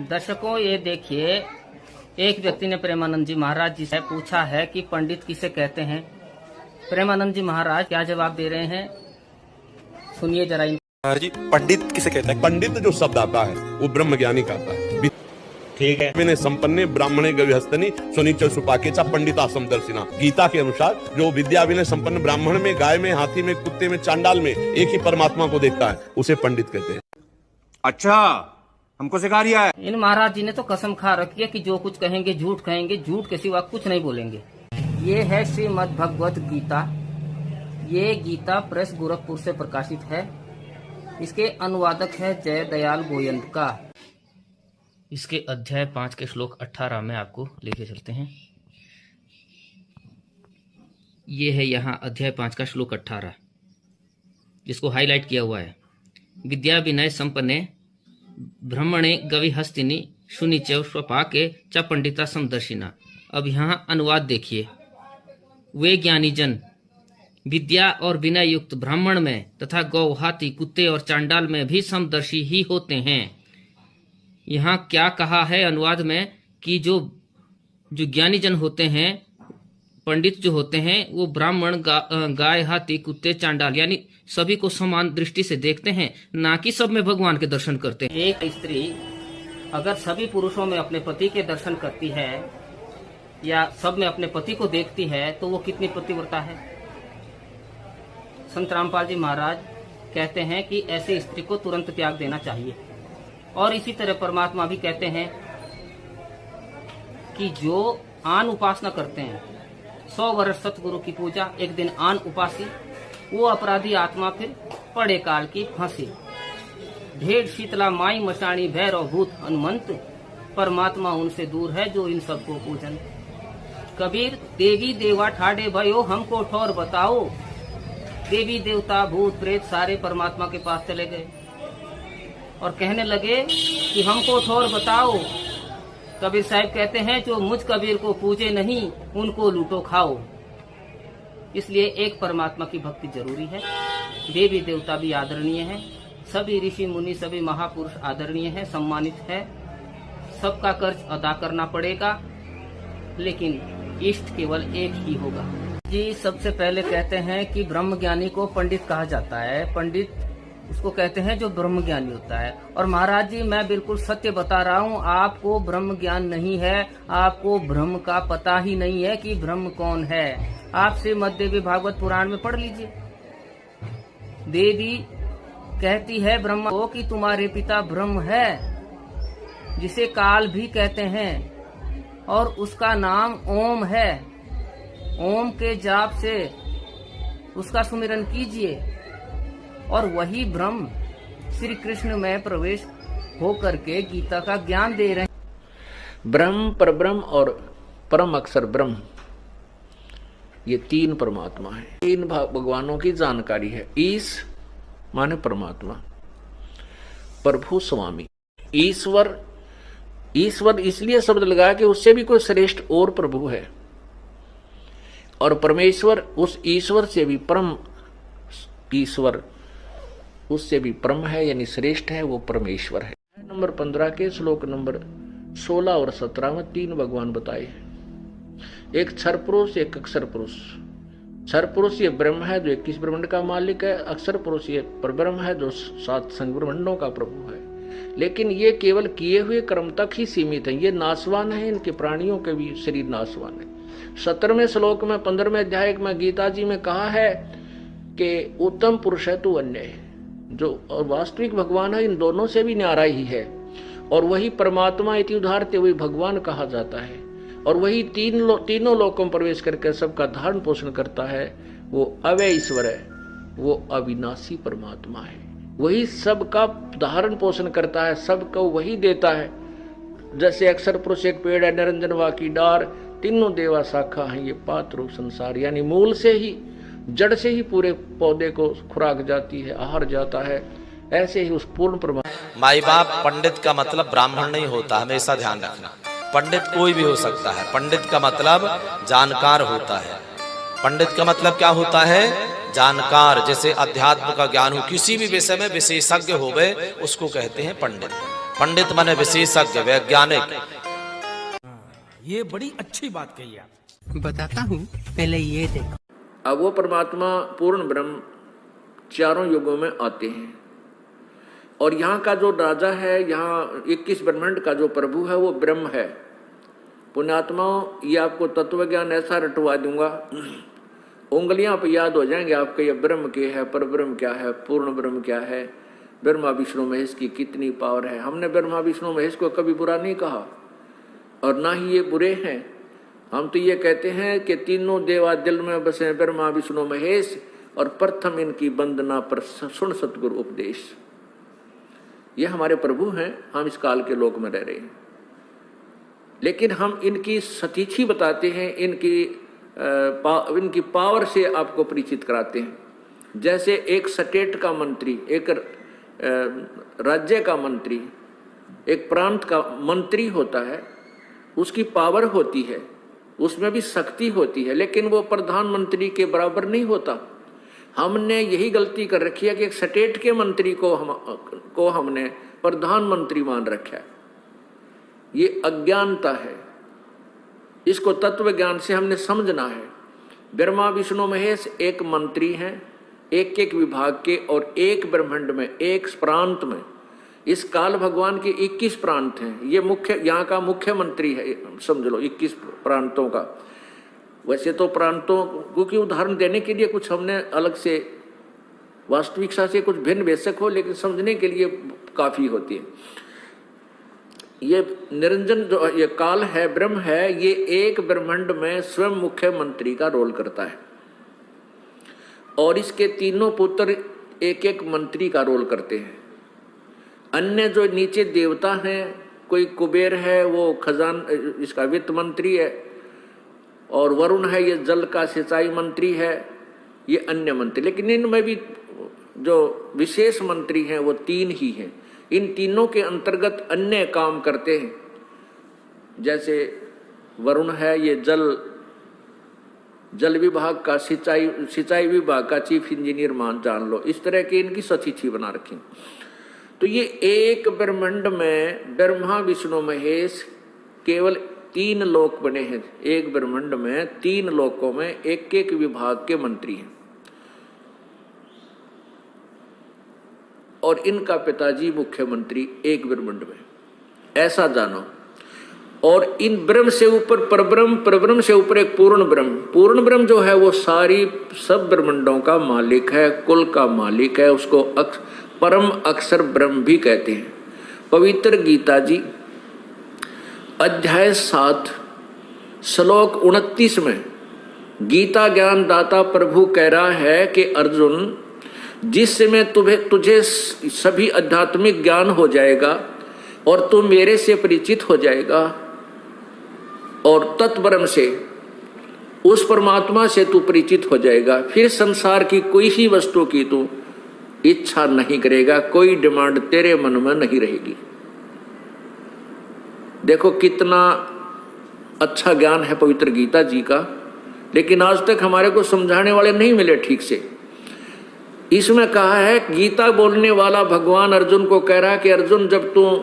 दर्शकों, ये देखिए, एक व्यक्ति ने प्रेमानंद जी महाराज जी से पूछा है कि पंडित किसे कहते हैं। प्रेमानंद जी महाराज क्या जवाब दे रहे हैं, सुनिए जरा। जी, पंडित किसे कहते हैं? पंडित जो शब्द आता है वो ब्रह्म ज्ञानी का आता है। ठीक है। मैंने संपन्ने ब्राह्मणे गविहस्तनी सुनीच सुपाकेचा पंडिता समदर्शिना। गीता के अनुसार जो विद्या विनय संपन्न ब्राह्मण में, गाय में, हाथी में, कुत्ते में, चांडाल में एक ही परमात्मा को देखता है, उसे पंडित कहते हैं। अच्छा, हमको सिखा रिया है। इन महाराज जी ने तो कसम खा रखी है कि जो कुछ कहेंगे झूठ कहेंगे, झूठ के सिवा कुछ नहीं बोलेंगे। ये है श्रीमद् भगवत गीता। ये गीता प्रेस गोरखपुर से प्रकाशित है। इसके अनुवादक है जय दयाल गोयंद का। इसके अध्याय 5 के श्लोक 18 में आपको लेके चलते हैं। ये है यहाँ अध्याय 5 का श्लोक 18, जिसको हाईलाइट किया हुआ है। विद्या विनय संपन्ने ब्रह्मणे गविहस्तिनी शुनिचैव स्वपाके च पंडिता समदर्शिना। अब यहाँ अनुवाद देखिए। वे ज्ञानी जन विद्या और विनय युक्त ब्राह्मण में तथा गौ, हाथी, कुत्ते और चांडाल में भी समदर्शी ही होते हैं। यहाँ क्या कहा है अनुवाद में कि जो ज्ञानी जन होते हैं, पंडित जो होते हैं, वो ब्राह्मण, गाय, हाथी, कुत्ते, चांडाल यानी सभी को समान दृष्टि से देखते हैं, ना कि सब में भगवान के दर्शन करते हैं। एक स्त्री अगर सभी पुरुषों में अपने पति के दर्शन करती है या सब में अपने पति को देखती है तो वो कितनी पतिव्रता है। संत रामपाल जी महाराज कहते हैं कि ऐसी स्त्री को तुरंत त्याग देना चाहिए। और इसी तरह परमात्मा भी कहते हैं कि जो आन उपासना करते हैं, 100 वर्ष सतगुरु की पूजा, एक दिन आन उपासी, वो अपराधी आत्मा फिर पड़े काल की फांसी। ढेर शीतला माई मशाणी भैरव भूत हनुमंत, परमात्मा उनसे दूर है जो इन सबको पूजन। कबीर देवी देवा ठाडे भयो हमको ठौर बताओ। देवी देवता भूत प्रेत सारे परमात्मा के पास चले गए और कहने लगे कि हमको ठौर बताओ। कबीर साहब कहते हैं जो मुझ कबीर को पूजे नहीं उनको लूटो खाओ। इसलिए एक परमात्मा की भक्ति जरूरी है। देवी देवता भी आदरणीय है, सभी ऋषि मुनि, सभी महापुरुष आदरणीय है, सम्मानित है। सबका कर्ज अदा करना पड़ेगा, लेकिन इष्ट केवल एक ही होगा। जी, सबसे पहले कहते हैं कि ब्रह्म ज्ञानी को पंडित कहा जाता है। पंडित उसको कहते हैं जो ब्रह्म ज्ञानी होता है। और महाराज जी, मैं बिल्कुल सत्य बता रहा हूँ, आपको ब्रह्म ज्ञान नहीं है, आपको ब्रह्म का पता ही नहीं है कि ब्रह्म कौन है। आप श्रीमद् देवी भागवत पुराण में पढ़ लीजिए। देवी कहती है ब्रह्मा को कि तुम्हारे पिता ब्रह्म है, जिसे काल भी कहते हैं, और उसका नाम ओम है। ओम के जाप से उसका सुमिरन कीजिए और वही ब्रह्म श्री कृष्ण में प्रवेश होकर के गीता का ज्ञान दे रहे हैं। ब्रह्म, परब्रह्म और परम अक्षर ब्रह्म, ये 3 परमात्मा है। 3 भगवानों की जानकारी है। ईश माने परमात्मा, प्रभु स्वामी। ईश्वर, ईश्वर इसलिए शब्द लगाया कि उससे भी कोई श्रेष्ठ और प्रभु है। और परमेश्वर, उस ईश्वर से भी परम ईश्वर, उससे भी परम है यानी श्रेष्ठ है, वो परमेश्वर है। नंबर 15 के श्लोक नंबर 16 और 17 में 3 भगवान बताए। एक क्षर पुरुष, एक अक्षर पुरुष। क्षर पुरुष ये ब्रह्म है जो 21 ब्रह्मांड का मालिक है। अक्षर पुरुष ये परब्रह्म है जो 7 संग ब्रह्मांडों का प्रभु है। लेकिन ये केवल किए हुए कर्म तक ही सीमित है। ये नाशवान है, इनके प्राणियों के भी शरीर नाशवान है। 17वें श्लोक में 15वें अध्याय में गीता जी में कहा है कि उत्तम पुरुष है तू अन्य है। जो वास्तविक भगवान है इन दोनों से भी न्यारा ही है। और वही परमात्मा इति उदाहरते वही भगवान कहा जाता है। और वही तीनों लोकों में प्रवेश करके सबका धारण पोषण करता है। वो अव्यय ईश्वर है, वो अविनाशी परमात्मा है। वही सबका धारण पोषण करता है, सबको वही देता है। जैसे अक्षर पुरुष एक पेड़ है, निरंजन वाकी डार, तीनों देवा शाखा है, ये पात रूप संसार। यानी मूल से ही, जड़ से ही पूरे पौधे को खुराक जाती है, आहार जाता है। ऐसे ही उस पूर्ण परमात्मा। माई बाप पंडित का मतलब ब्राह्मण नहीं होता, हमेशा ध्यान रखना। पंडित कोई भी हो सकता है। पंडित का मतलब जानकार होता है। पंडित का मतलब क्या होता है? जानकार। जैसे अध्यात्म का ज्ञान हो, किसी भी विषय में विशेषज्ञ हो गए, उसको कहते हैं पंडित। पंडित माने विशेषज्ञ, वैज्ञानिक। ये बड़ी अच्छी बात कही आप। बताता हूँ, पहले ये देखो। अब वो परमात्मा पूर्ण ब्रह्म चारों युगों में आते हैं और यहाँ का जो राजा है, यहाँ 21 ब्रह्मांड का जो प्रभु है वो ब्रह्म है। पुण्यात्माओं, ये आपको तत्व ज्ञान ऐसा रटवा दूंगा, उंगलियां पे याद हो जाएंगे आपके, ये ब्रह्म के है, पर ब्रह्म क्या है, पूर्ण ब्रह्म क्या है, ब्रह्मा विष्णु महेश की कितनी पावर है। हमने ब्रह्मा विष्णु महेश को कभी बुरा नहीं कहा और ना ही ये बुरे हैं। हम तो ये कहते हैं कि तीनों देवा दिल में बसे ब्रह्मा विष्णु महेश और प्रथम इनकी वंदना पर सुन सतगुरु उपदेश। ये हमारे प्रभु हैं, हम इस काल के लोक में रह रहे हैं, लेकिन हम इनकी सतीथि बताते हैं, इनकी पावर से आपको परिचित कराते हैं। जैसे एक स्टेट का मंत्री, एक राज्य का मंत्री, एक प्रांत का मंत्री होता है, उसकी पावर होती है, उसमें भी शक्ति होती है, लेकिन वो प्रधानमंत्री के बराबर नहीं होता। हमने यही गलती कर रखी है कि एक स्टेट के मंत्री को हमने प्रधानमंत्री मान रखा है। ये अज्ञानता है, इसको तत्व ज्ञान से हमने समझना है। ब्रह्मा विष्णु महेश एक मंत्री हैं, एक एक विभाग के, और एक ब्रह्मांड में, एक प्रांत में। इस काल भगवान के 21 प्रांत हैं। ये मुख्य, यहाँ का मुख्यमंत्री है, समझ लो 21 प्रांतों का। वैसे तो प्रांतों क्योंकि उदाहरण देने के लिए कुछ हमने अलग से वास्तविकता से कुछ भिन्न बेशक हो, लेकिन समझने के लिए काफी होती है। ये निरंजन जो ये काल है, ब्रह्म है, ये एक ब्रह्मांड में स्वयं मुख्यमंत्री का रोल करता है और इसके तीनों पुत्र एक एक मंत्री का रोल करते हैं। अन्य जो नीचे देवता हैं, कोई कुबेर है वो खजान इसका वित्त मंत्री है, और वरुण है ये जल का सिंचाई मंत्री है, ये अन्य मंत्री। लेकिन इनमें भी जो विशेष मंत्री हैं वो 3 ही हैं। इन तीनों के अंतर्गत अन्य काम करते हैं। जैसे वरुण है ये जल विभाग का, सिंचाई विभाग का चीफ इंजीनियर जान लो। इस तरह की इनकी सतिथि बना रखी। तो ये एक ब्रह्मांड में ब्रह्मा विष्णु महेश केवल 3 लोक बने हैं। एक ब्रह्मांड में 3 लोकों में एक एक विभाग के मंत्री हैं और इनका पिताजी मुख्यमंत्री एक ब्रह्मांड में, ऐसा जानो। और इन ब्रह्म से ऊपर परब्रह्म, परब्रह्म से ऊपर एक पूर्ण ब्रह्म। पूर्ण ब्रह्म जो है वो सारी सब ब्रह्मांडों का मालिक है, कुल का मालिक है। उसको परम अक्षर ब्रह्म भी कहते हैं। पवित्र गीता जी अध्याय 7 श्लोक 29 में गीता ज्ञान दाता प्रभु कह रहा है कि अर्जुन, जिस समय तुझे सभी आध्यात्मिक ज्ञान हो जाएगा और तू मेरे से परिचित हो जाएगा और तत्ब्रह्म से, उस परमात्मा से तू परिचित हो जाएगा, फिर संसार की कोई ही वस्तु की तू इच्छा नहीं करेगा, कोई डिमांड तेरे मन में नहीं रहेगी। देखो कितना अच्छा ज्ञान है पवित्र गीता जी का, लेकिन आज तक हमारे को समझाने वाले नहीं मिले ठीक से। इसमें कहा है, गीता बोलने वाला भगवान अर्जुन को कह रहा है कि अर्जुन, जब तू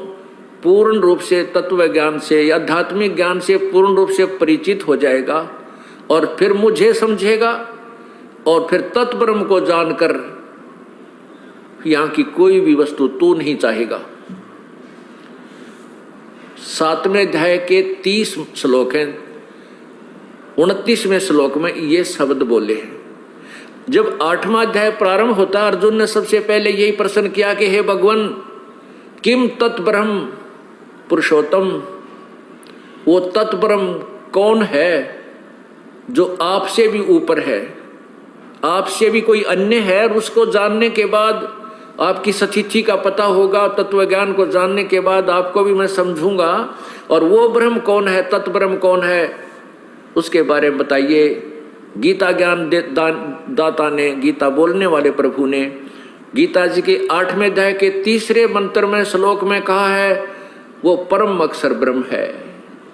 पूर्ण रूप से तत्व ज्ञान से या आध्यात्मिक ज्ञान से पूर्ण रूप से परिचित हो जाएगा और फिर मुझे समझेगा और फिर तत्ब्रह्म को जानकर यहाँ की कोई भी वस्तु तू नहीं चाहेगा। 7वें अध्याय के 30 श्लोक हैं, 29वें श्लोक में ये शब्द बोले हैं। जब 8वां अध्याय प्रारंभ होता, अर्जुन ने सबसे पहले यही प्रश्न किया कि हे भगवान, किम तत्ब्रह्म पुरुषोत्तम, वो तत्ब्रह्म कौन है जो आपसे भी ऊपर है, आपसे भी कोई अन्य है। और उसको जानने के बाद आपकी सतिथि का पता होगा, तत्व ज्ञान को जानने के बाद आपको भी मैं समझूंगा। और वो ब्रह्म कौन है, तत्ब्रह्म कौन है, उसके बारे में बताइए। गीता ज्ञान दाता ने, गीता बोलने वाले प्रभु ने गीता जी के 8वें अध्याय के 3रे मंत्र में श्लोक में कहा है, वो परम अक्षर ब्रह्म है,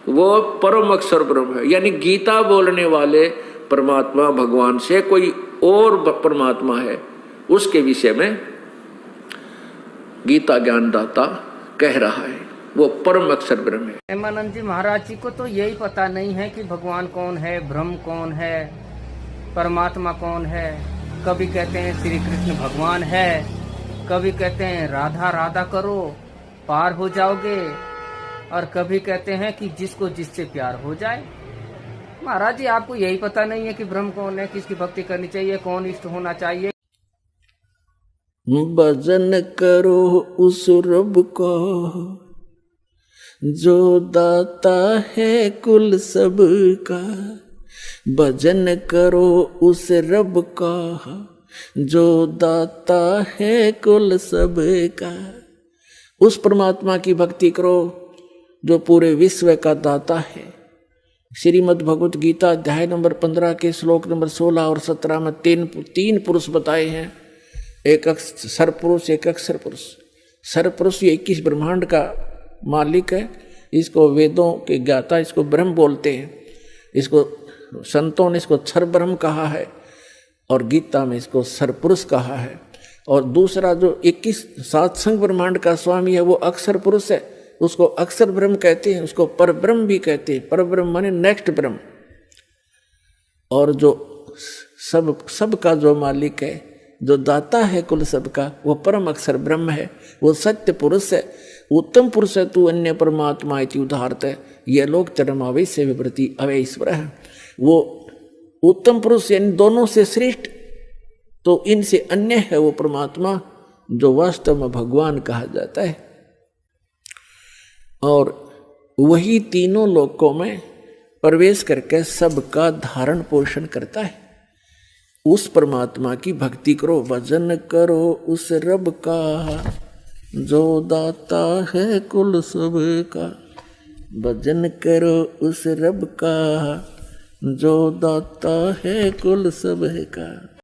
वो परम अक्षर ब्रह्म है। यानी गीता बोलने वाले परमात्मा भगवान से कोई और परमात्मा है, उसके विषय में गीता ज्ञान दाता कह रहा है, वो परम अक्षर ब्रह्म है। हेमानंद जी महाराज जी को तो यही पता नहीं है कि भगवान कौन है, ब्रह्म कौन है, परमात्मा कौन है। कभी कहते हैं श्री कृष्ण भगवान है, कभी कहते हैं राधा राधा करो पार हो जाओगे, और कभी कहते हैं कि जिसको जिससे प्यार हो जाए। महाराज जी आपको यही पता नहीं है कि ब्रह्म कौन है, किसकी भक्ति करनी चाहिए, कौन इष्ट होना चाहिए। भजन करो उस रब का जो दाता है कुल सब का। भजन करो उस रब का जो दाता है कुल सब का। उस परमात्मा की भक्ति करो जो पूरे विश्व का दाता है। श्रीमद् भगवत गीता अध्याय नंबर 15 के श्लोक नंबर 16 और 17 में तीन पुरुष बताए हैं। एक सर पुरुष, एक अक्षर पुरुष। सर पुरुष ये 21 ब्रह्मांड का मालिक है, इसको वेदों के ज्ञाता इसको ब्रह्म बोलते हैं। इसको संतों ने इसको क्षर ब्रह्म कहा है और गीता में इसको सर पुरुष कहा है। और दूसरा जो 21 सातसंग ब्रह्मांड का स्वामी है वो अक्षर पुरुष है, उसको अक्षर ब्रह्म कहते हैं, उसको पर ब्रह्म भी कहते हैं। पर ब्रह्म माने नेक्स्ट ब्रह्म। और जो सब का जो मालिक है, जो दाता है कुल सब का, वो परम अक्षर ब्रह्म है, वो सत्य पुरुष है, उत्तम पुरुष है। तू अन्य परमात्मा इति उदाहरत है, ये लोग चरमावे से विवृति अवय ईश्वर है। वो उत्तम पुरुष यानी दोनों से श्रेष्ठ, तो इनसे अन्य है वो परमात्मा जो वास्तव में भगवान कहा जाता है। और वही तीनों लोकों में प्रवेश करके सबका धारण पोषण करता है। उस परमात्मा की भक्ति करो, भजन करो उस रब का जो दाता है कुल सब का। भजन करो उस रब का जो दाता है कुल सब का।